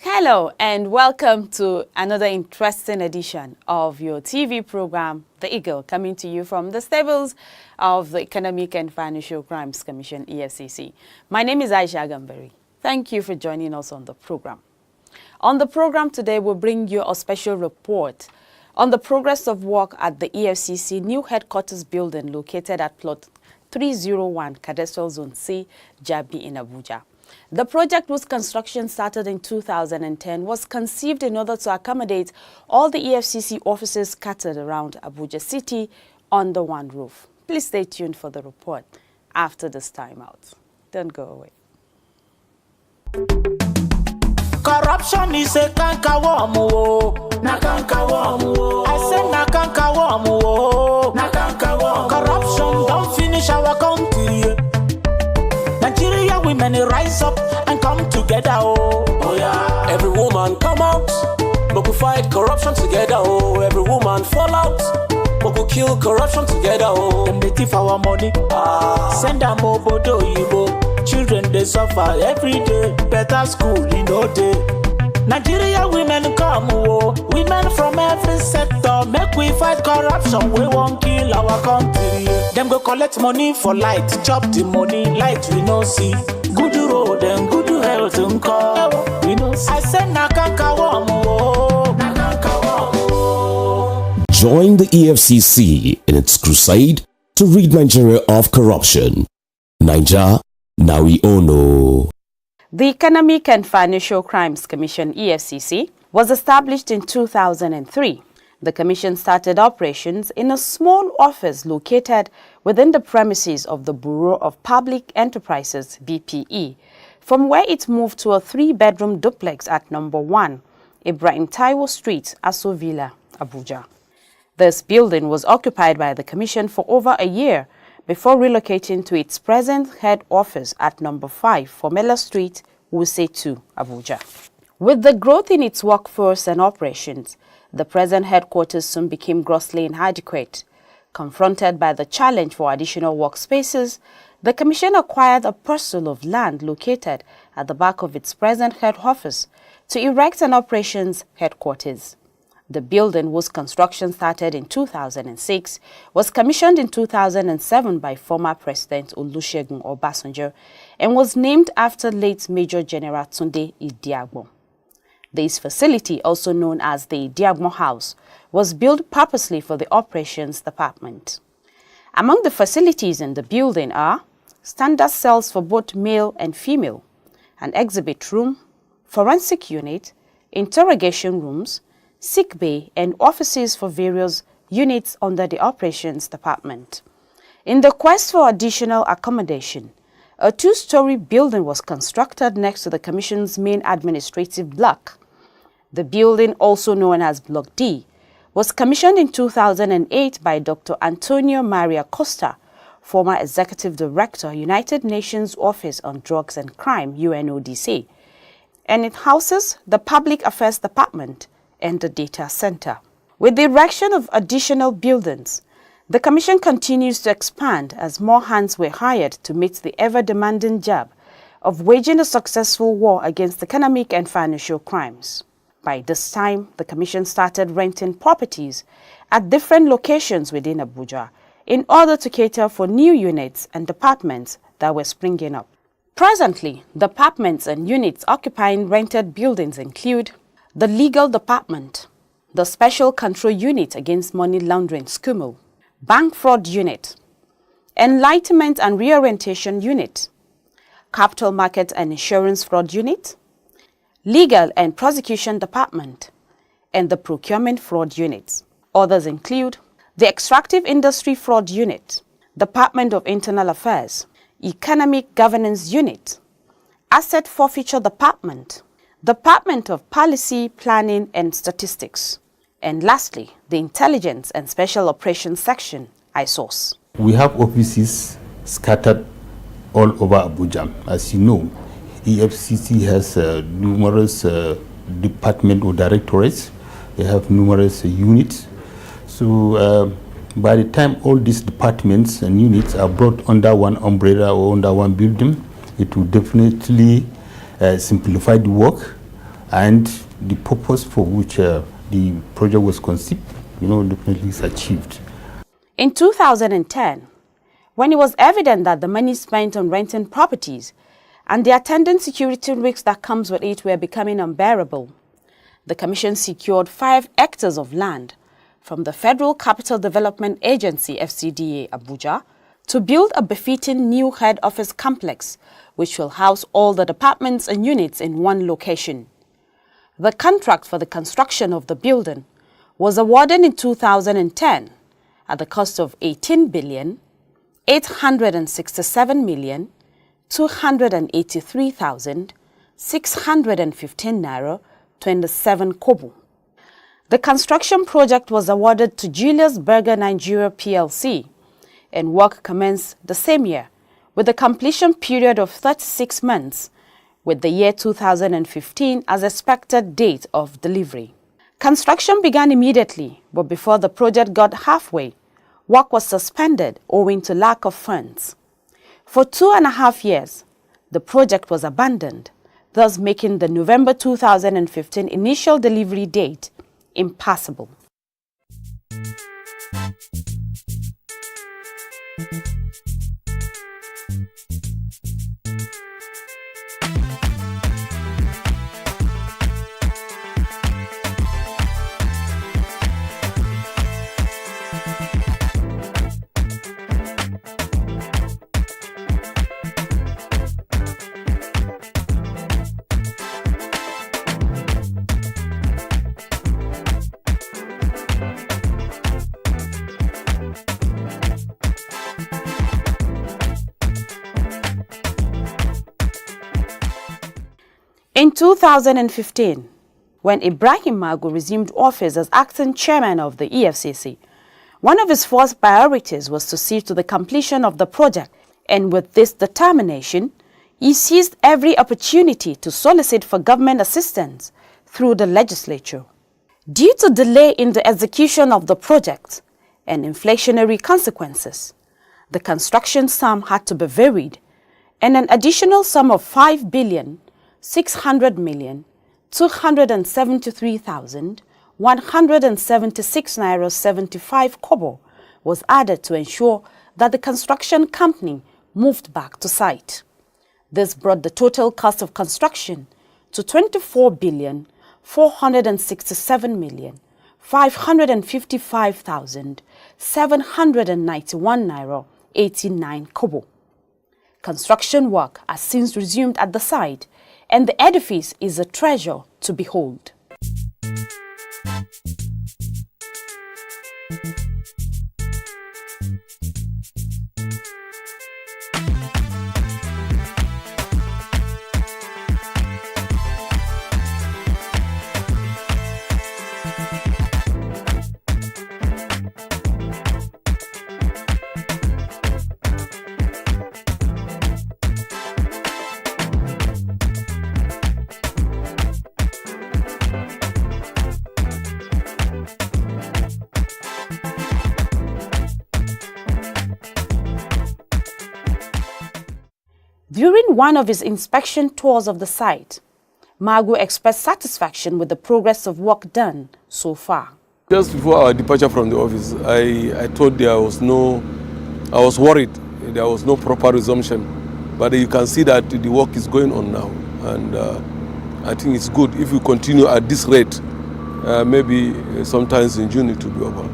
Hello and welcome to another interesting edition of your TV program, The Eagle, coming to you from the stables of the Economic and Financial Crimes Commission, EFCC. My name is Aisha Gambari. Thank you for joining us on the program. On the program today, we'll bring you a special report on the progress of work at the EFCC new headquarters building located at plot 301, Cadastral Zone C, Jabi in Abuja. The project, whose construction started in 2010, was conceived in order to accommodate all the EFCC offices scattered around Abuja City under one roof. Please stay tuned for the report after this timeout. Don't go away. Corruption is a cankerworm, na cankerworm. I say na cankerworm, na cankerworm. Corruption don't finish our country. Nigeria women rise up and come together, oh yeah. Every woman come out, but we fight corruption together, oh. Every woman fall out, but we kill corruption together, oh. Them they thief our money, send them obodo yibo. Children they suffer every day, better school in no day. Nigeria women come, oh. Women from every sector, make we fight corruption. We won't kill our country. Them go collect money for light, chop the money, light we no see. Good road and good health and call, we no see. I said na cankerworm, na cankerworm. Join the EFCC in its crusade to rid Nigeria of corruption. Naija, now we all know. The Economic and Financial Crimes Commission, EFCC, was established in 2003. The commission started operations in a small office located within the premises of the Bureau of Public Enterprises, BPE, from where it moved to a 3-bedroom duplex at number 1, Ibrahim Taiwo Street, Aso Villa, Abuja. This building was occupied by the commission for over a year before relocating to its present head office at number 5, Formella Street, Wuse 2, Abuja. With the growth in its workforce and operations, the present headquarters soon became grossly inadequate. Confronted by the challenge for additional workspaces, the Commission acquired a parcel of land located at the back of its present head office to erect an operations headquarters. The building, whose construction started in 2006, was commissioned in 2007 by former President Olusegun Obasanjo and was named after late Major General Tunde Idiagbo. This facility, also known as the Idiagbo House, was built purposely for the operations department. Among the facilities in the building are standard cells for both male and female, an exhibit room, forensic unit, interrogation rooms, sick bay, and offices for various units under the operations department. In the quest for additional accommodation, a 2-story building was constructed next to the Commission's main administrative block. The building, also known as Block D, was commissioned in 2008 by Dr. Antonio Maria Costa, former Executive Director, United Nations Office on Drugs and Crime, UNODC, and it houses the Public Affairs Department and the Data Center. With the erection of additional buildings, the Commission continues to expand as more hands were hired to meet the ever-demanding job of waging a successful war against economic and financial crimes. By this time, the Commission started renting properties at different locations within Abuja in order to cater for new units and departments that were springing up. Presently, departments and units occupying rented buildings include the Legal Department, the Special Control Unit Against Money Laundering (SCUMO), Bank Fraud Unit, Enlightenment and Reorientation Unit, Capital Market and Insurance Fraud Unit, Legal and Prosecution Department, and the Procurement Fraud Unit. Others include the Extractive Industry Fraud Unit, Department of Internal Affairs, Economic Governance Unit, Asset Forfeiture Department, Department of Policy, Planning and Statistics, and lastly, the Intelligence and Special Operations Section, ISOS. We have offices scattered all over Abuja. As you know, EFCC has numerous department or directorates. They have numerous units. So by the time all these departments and units are brought under one umbrella or under one building, it will definitely simplify the work, and the purpose for which the project was conceived, definitely is achieved. In 2010, when it was evident that the money spent on renting properties and the attendant security risks that comes with it were becoming unbearable, the Commission secured 5 hectares of land from the Federal Capital Development Agency, FCDA, Abuja, to build a befitting new head office complex which will house all the departments and units in one location. The contract for the construction of the building was awarded in 2010 at the cost of 18,867,283,615 naira 27 kobo. The construction project was awarded to Julius Berger Nigeria PLC, and work commenced the same year with a completion period of 36 months, with the year 2015 as expected date of delivery. Construction began immediately, but before the project got halfway, work was suspended owing to lack of funds. For 2.5 years, the project was abandoned, thus making the November 2015 initial delivery date impassable. In 2015, when Ibrahim Magu resumed office as acting chairman of the EFCC, one of his first priorities was to see to the completion of the project, and with this determination, he seized every opportunity to solicit for government assistance through the legislature. Due to delay in the execution of the project and inflationary consequences, the construction sum had to be varied, and an additional sum of 5,600,273,176 naira 75 kobo was added to ensure that the construction company moved back to site. This brought the total cost of construction to 24,467,555,791 naira 89 kobo. Construction work has since resumed at the site, and the edifice is a treasure to behold. During one of his inspection tours of the site, Magu expressed satisfaction with the progress of work done so far. Just before our departure from the office, I thought I was worried there was no proper resumption. But you can see that the work is going on now. And I think it's good if we continue at this rate. Maybe sometimes in June it will be over.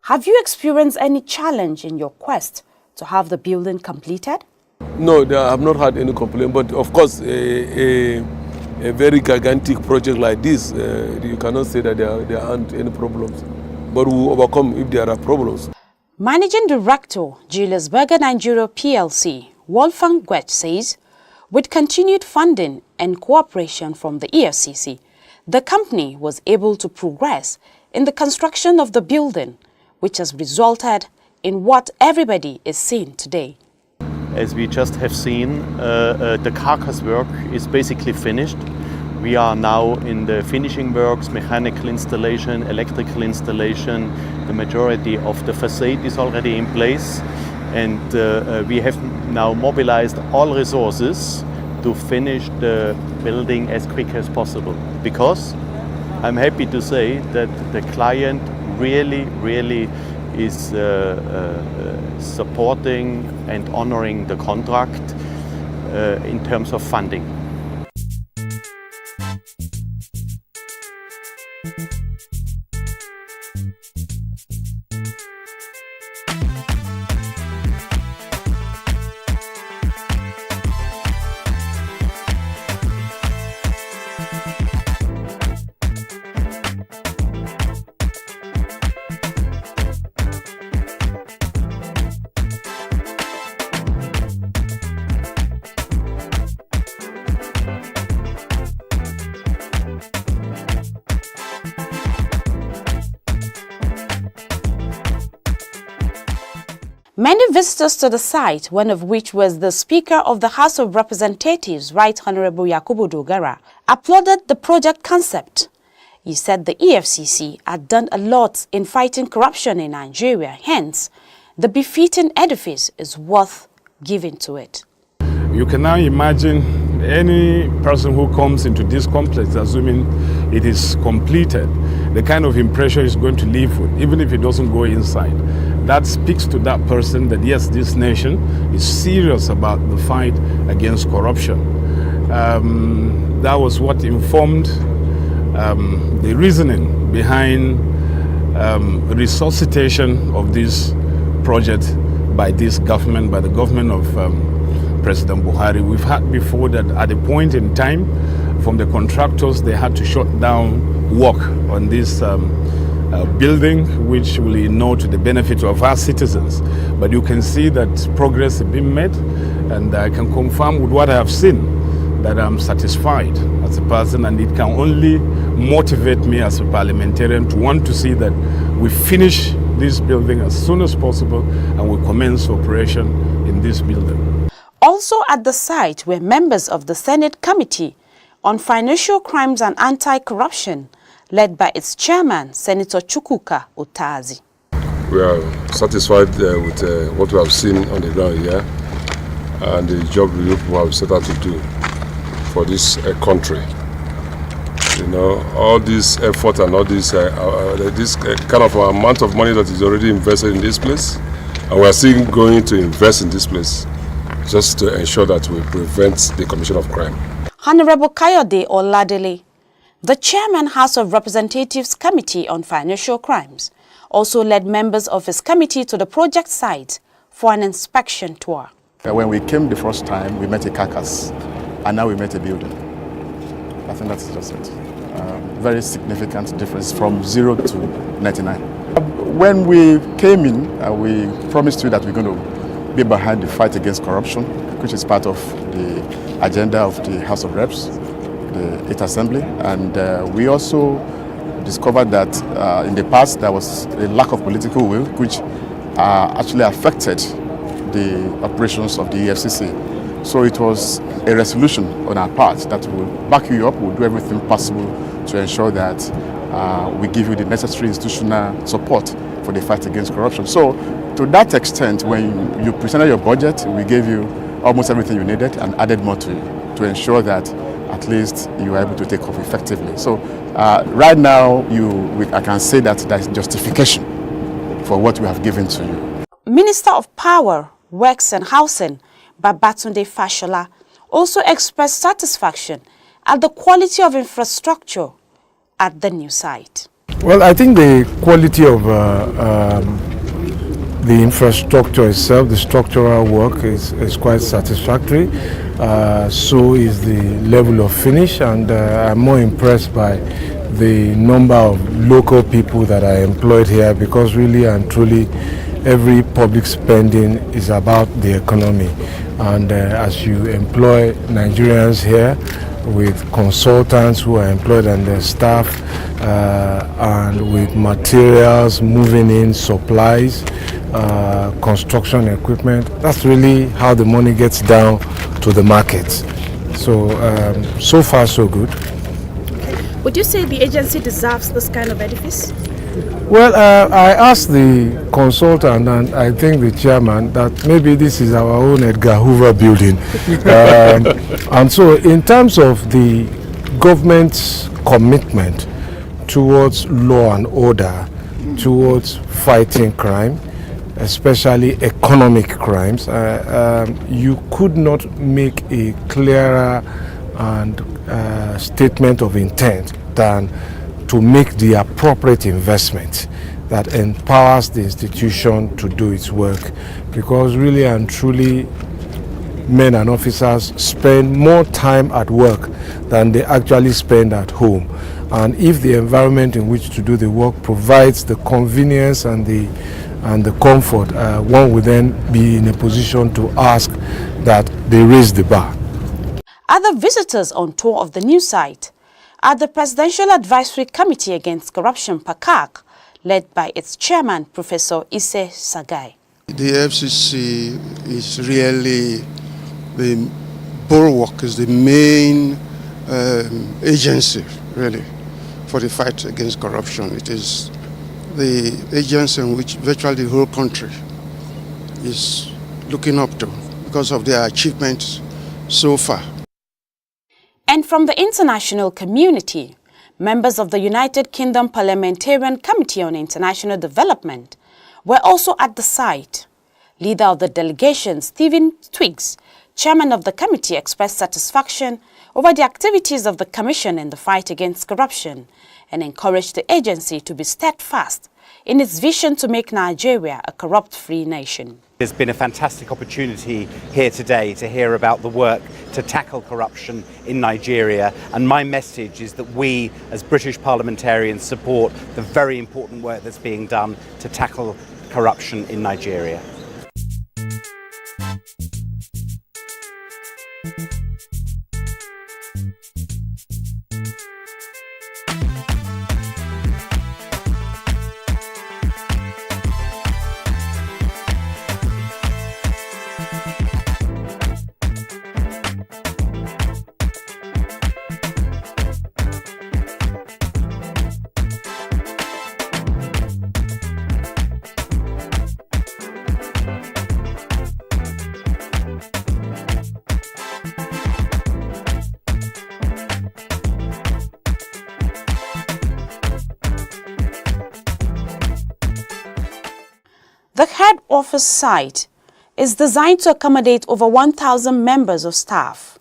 Have you experienced any challenge in your quest to have the building completed? No, I have not had any complaint, but of course a very gigantic project like this, you cannot say that there aren't any problems, but we will overcome if there are problems. Managing Director, Julius Berger Nigeria PLC, Wolfgang Gwetsch says, with continued funding and cooperation from the EFCC, the company was able to progress in the construction of the building, which has resulted in what everybody is seeing today. As we just have seen, the carcass work is basically finished. We are now in the finishing works, mechanical installation, electrical installation. The majority of the facade is already in place, and we have now mobilized all resources to finish the building as quick as possible, because I'm happy to say that the client really is supporting and honoring the contract in terms of funding. Many visitors to the site, one of which was the Speaker of the House of Representatives, Right Honorable Yakubu Dogara, applauded the project concept. He said the EFCC had done a lot in fighting corruption in Nigeria, hence, the befitting edifice is worth giving to it. You can now imagine any person who comes into this complex, assuming it is completed, the kind of impression he's going to leave with, even if he doesn't go inside. That speaks to that person that yes, this nation is serious about the fight against corruption. That was what informed the reasoning behind resuscitation of this project by this government, by the government of President Buhari. We've had before that at a point in time, from the contractors, they had to shut down work on this building, which will inure to the benefit of our citizens. But you can see that progress has been made, and I can confirm with what I have seen that I'm satisfied as a person, and it can only motivate me as a parliamentarian to want to see that we finish this building as soon as possible and we commence operation in this building. Also at the site were members of the Senate Committee on Financial Crimes and Anti-Corruption, led by its chairman, Senator Chukwuka Otazi. We are satisfied with what we have seen on the ground here and the job we have set out to do for this country. You know, all this effort and all this kind of amount of money that is already invested in this place, and we are still going to invest in this place just to ensure that we prevent the commission of crime. Honorable Kayode Oladele, the chairman House of Representatives Committee on Financial Crimes, also led members of his committee to the project site for an inspection tour. When we came the first time, we met a carcass, and now we met a building. I think that's just it. Very significant difference from 0 to 99. When we came in, we promised you that we're going to be behind the fight against corruption, which is part of the agenda of the House of Reps, the 8th Assembly, and we also discovered that in the past there was a lack of political will, which actually affected the operations of the EFCC. So it was a resolution on our part that will back you up, we'll do everything possible to ensure that we give you the necessary institutional support for the fight against corruption. So to that extent, when you presented your budget, we gave you almost everything you needed and added more to ensure that at least you were able to take off effectively. So right now, I can say that there is justification for what we have given to you. Minister of Power, Works and Housing, Babatunde Fashola, also expressed satisfaction at the quality of infrastructure at the new site. Well, I think the quality of the infrastructure itself, the structural work is quite satisfactory. So is the level of finish, and I'm more impressed by the number of local people that are employed here, because really and truly every public spending is about the economy. And as you employ Nigerians here, with consultants who are employed and their staff, and with materials moving in, supplies, construction equipment. That's really how the money gets down to the market. So, so far so good. Would you say the agency deserves this kind of edifice? Well, I asked the consultant and I think the chairman that maybe this is our own Edgar Hoover building. And so in terms of the government's commitment towards law and order, towards fighting crime, especially economic crimes, you could not make a clearer and statement of intent than to make the appropriate investment that empowers the institution to do its work, because really and truly men and officers spend more time at work than they actually spend at home. And if the environment in which to do the work provides the convenience and the comfort, one would then be in a position to ask that they raise the bar. Other visitors on tour of the new site are the Presidential Advisory Committee Against Corruption, PACAC, led by its chairman, Professor Isse Sagai. The EFCC is really the bulwark, is the main agency, really, for the fight against corruption. It is the agency in which virtually the whole country is looking up to because of their achievements so far. And from the international community, members of the United Kingdom Parliamentarian Committee on International Development were also at the site. Leader of the delegation, Stephen Twiggs, chairman of the committee, expressed satisfaction over the activities of the Commission in the fight against corruption and encouraged the agency to be steadfast in its vision to make Nigeria a corrupt-free nation. There's been a fantastic opportunity here today to hear about the work to tackle corruption in Nigeria, and my message is that we as British parliamentarians support the very important work that's being done to tackle corruption in Nigeria. The head office site is designed to accommodate over 1,000 members of staff.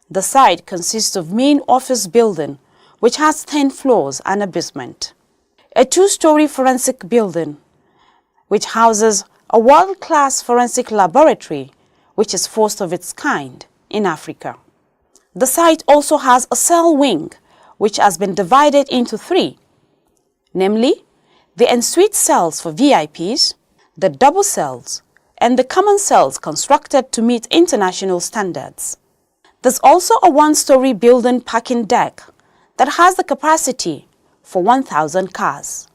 The site consists of main office building, which has 10 floors and a basement, a 2-story forensic building, which houses a world-class forensic laboratory, which is first of its kind in Africa. The site also has a cell wing, which has been divided into 3, namely the en-suite cells for VIPs, the double cells, and the common cells constructed to meet international standards. There's also a 1-story building parking deck that has the capacity for 1,000 cars.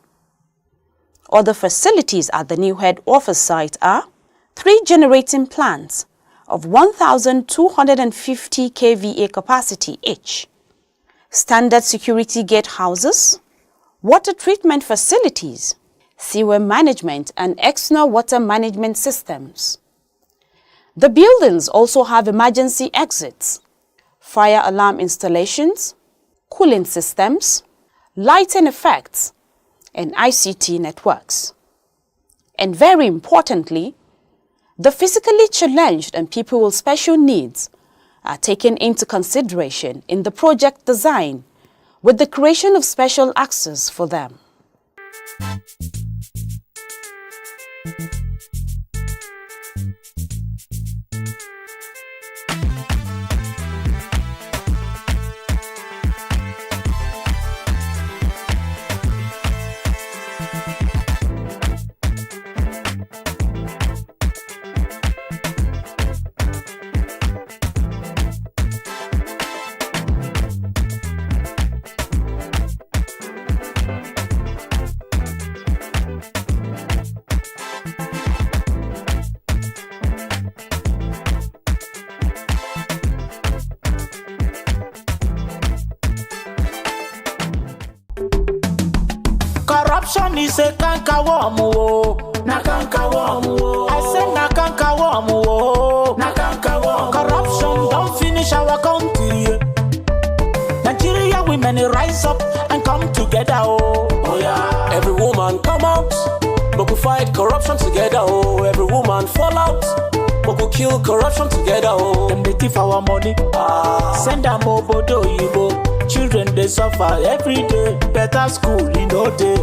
Other facilities at the new head office site are 3 generating plants of 1,250 kVA capacity each, standard security gate houses, water treatment facilities, sewer management and external water management systems. The buildings also have emergency exits, fire alarm installations, cooling systems, lighting effects, and ICT networks. And very importantly, the physically challenged and people with special needs are taken into consideration in the project design with the creation of special access for them. Corruption is a canker worm, oh. Na canker worm, oh. I say na canker worm, oh. Na canker worm. Corruption don't finish our country. Nigeria women rise up and come together, oh. Oh yeah. Every woman come out, but we fight corruption together, oh. Every woman fall out, but we kill corruption together, oh. Them they thief our money, send them obodo yibo. Children they suffer every day, better school in no day.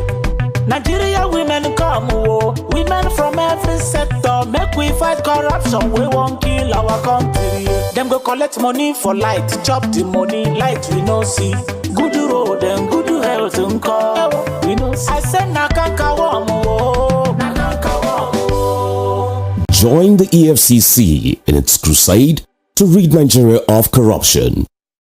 Nigeria women come, oh. Women from every sector, make we fight corruption. We won't kill our country. Them go collect money for light, chop the money, light we no see. Good road and good health and call. We no see. I said na canker worm, oh. Na canker worm, oh. Join the EFCC in its crusade to rid Nigeria of corruption.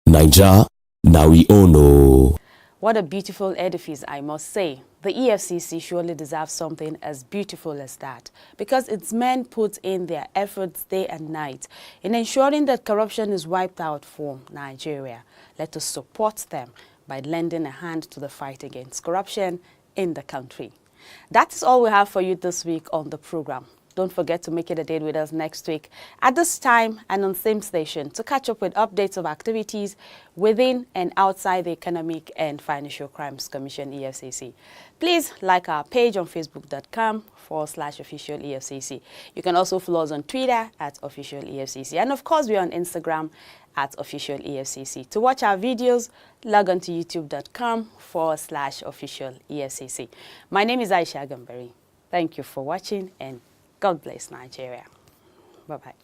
Naija, now we all know. What a beautiful edifice, I must say. The EFCC surely deserves something as beautiful as that, because its men put in their efforts day and night in ensuring that corruption is wiped out from Nigeria. Let us support them by lending a hand to the fight against corruption in the country. That is all we have for you this week on the program. Don't forget to make it a date with us next week at this time and on same station to catch up with updates of activities within and outside the Economic and Financial Crimes Commission, EFCC. Please like our page on facebook.com/official EFCC. You can also follow us on Twitter @official EFCC. And of course, we're on Instagram @official EFCC. To watch our videos, log on to youtube.com/official EFCC. My name is Aisha Gambari. Thank you for watching and God bless Nigeria. Bye-bye.